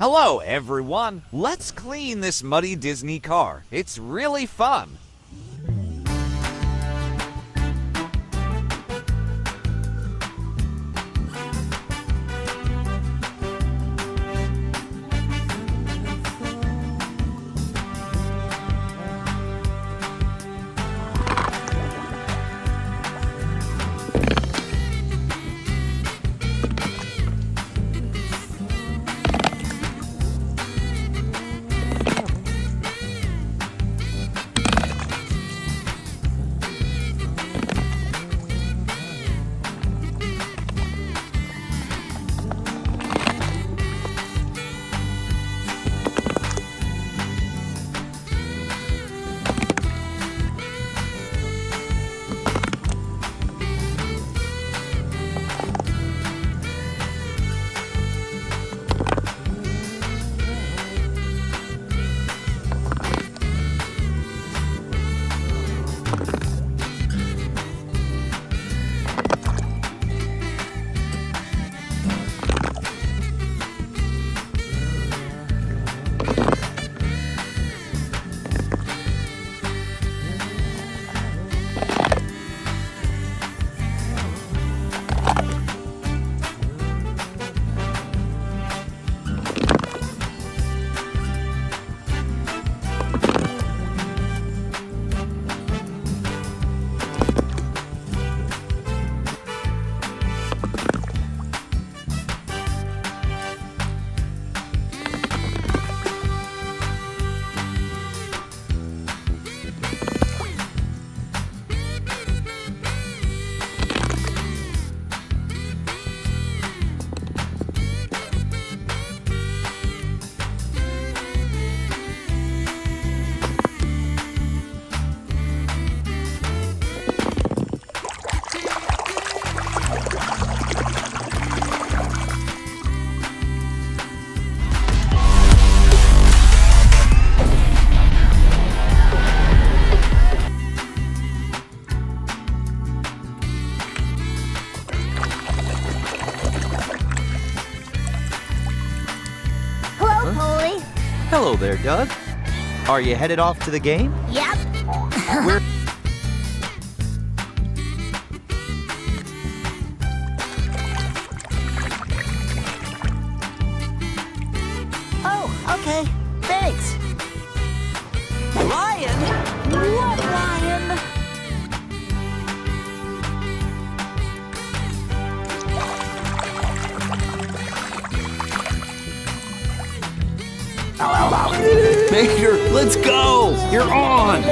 Hello, everyone. Let's clean this muddy Disney car. It's really fun. Hello there, Doug. Are you headed off to the game? Yep. Where? Oh, okay. Thanks. Lion? What lion? Baker, let's go! You're on!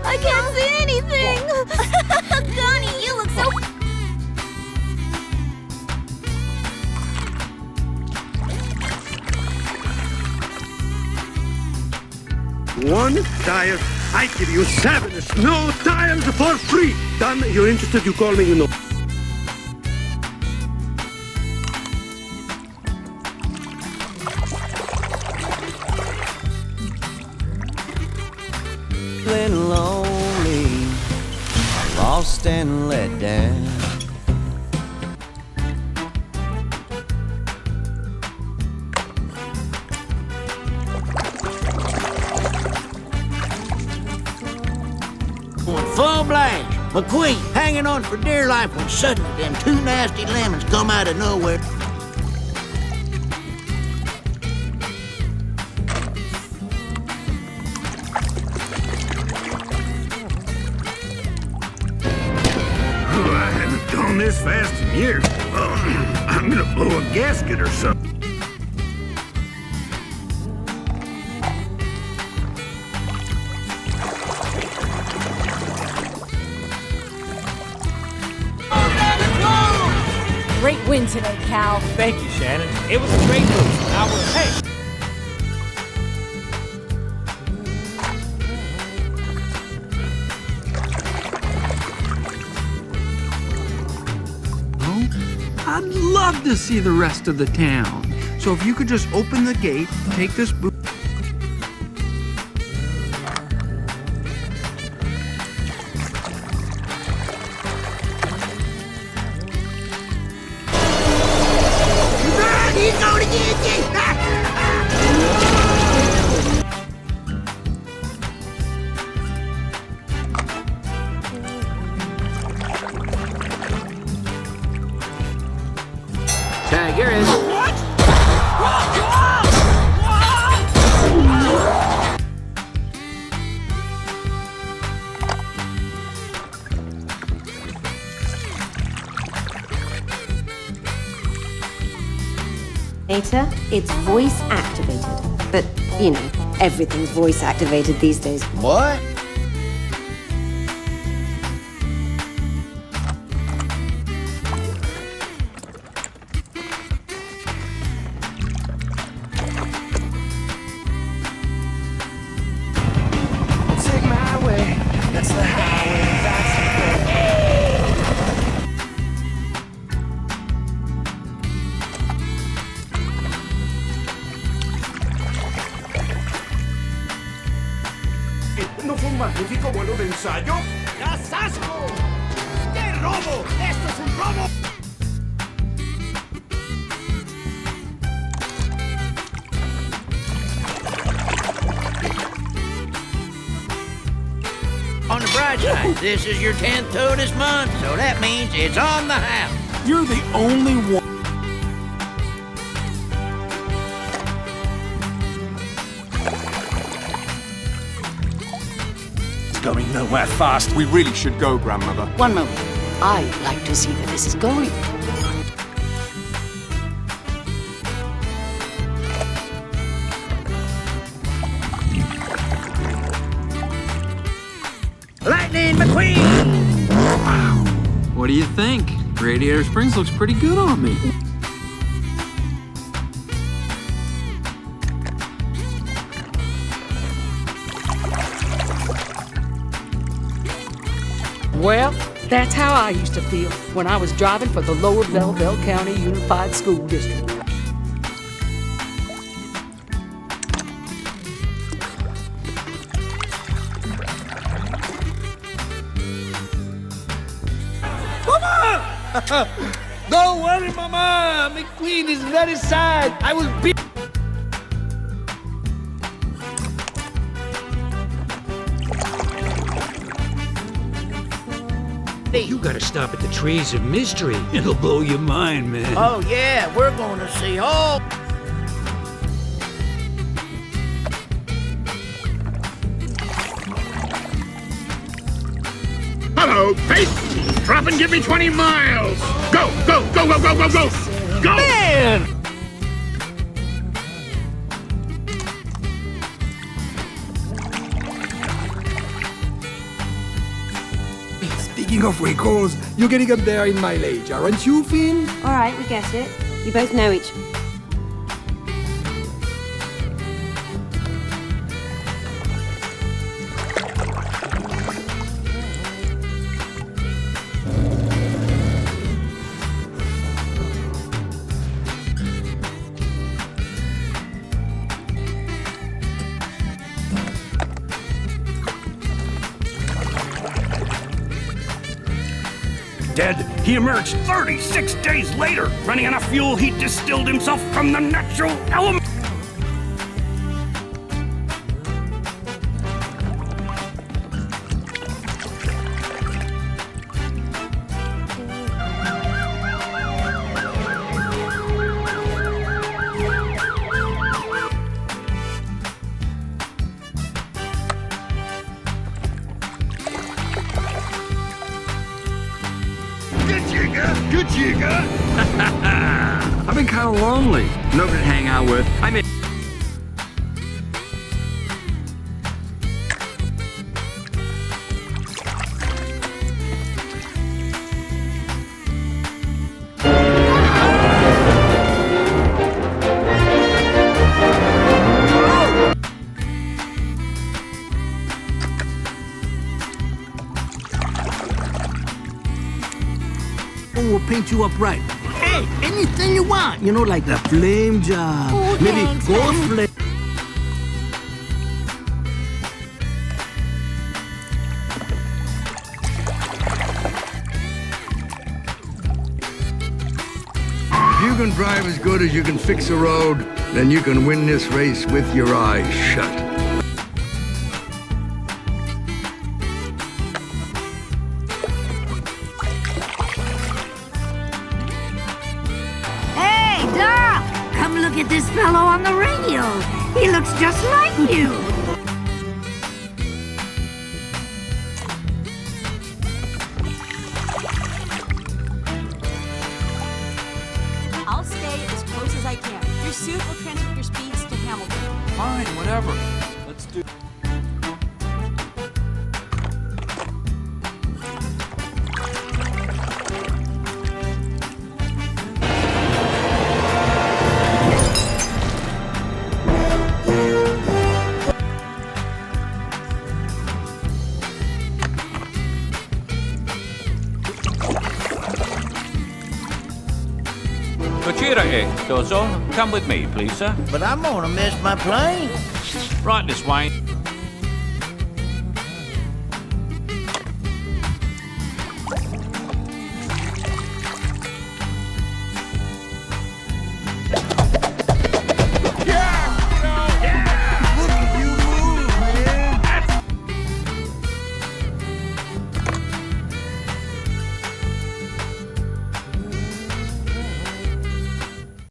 I can't see anything! Connie, you look so... One tire, I give you 7 snow tires for free. Done, you're interested, you call me, you know. Feeling lonely, lost and let down. Full blast. McQueen hanging on for dear life when suddenly them 2 nasty lemons come out of nowhere. I haven't gone this fast in years. I'm gonna blow a gasket or something. Great win today, Cal. Thank you, Shannon. It was a great move. Now we're... Hey! I'd love to see the rest of the town. So if you could just open the gate, take this boot. He's going to get you! Tag, you're in. Data, it's voice activated. But, you know, everything's voice activated these days. What? Take my way. That's the highway. That's the ¿No fue un magnífico vuelo de ensayo? ¡Casasco! ¡Qué robo! ¡Esto es un robo! On the bright side, this is your 10th tow this month, so that means it's on the house. You're the only one. It's going nowhere fast. We really should go, Grandmother. One moment. I'd like to see where this is going. Lightning McQueen! Wow. What do you think? Radiator Springs looks pretty good on me. Well, that's how I used to feel when I was driving for the Lower Belleville County Unified School District. Don't worry, Mama. McQueen is very sad. I will be. You gotta stop at the Trees of Mystery. It'll blow your mind, man. Oh yeah, we're going to see all... Hello, Pete! Drop and give me 20 miles! Go, go, go, go, go, go, go! Go! Man! Speaking of recalls, you're getting up there in mileage, aren't you, Finn? All right, we get it. You both know each... Dead, he emerged 36 days later, running on a fuel he distilled himself from the natural element. Good jigger! I've been kind of lonely. Nobody to hang out with. I mean... We'll paint you up right. Hey, anything you want. You know, like the flame job. Oh, Maybe thanks, ghost man. flame. If you can drive as good as you can fix a road, then you can win this race with your eyes shut. Hey, Doc! Come look at this fellow on the radio. He looks just like you. I'll stay as close as I can. Your suit will transmit your speeds to Hamilton. Fine, whatever. Let's do. Dozo, come with me, please, sir. But I'm gonna miss my plane. Right this way.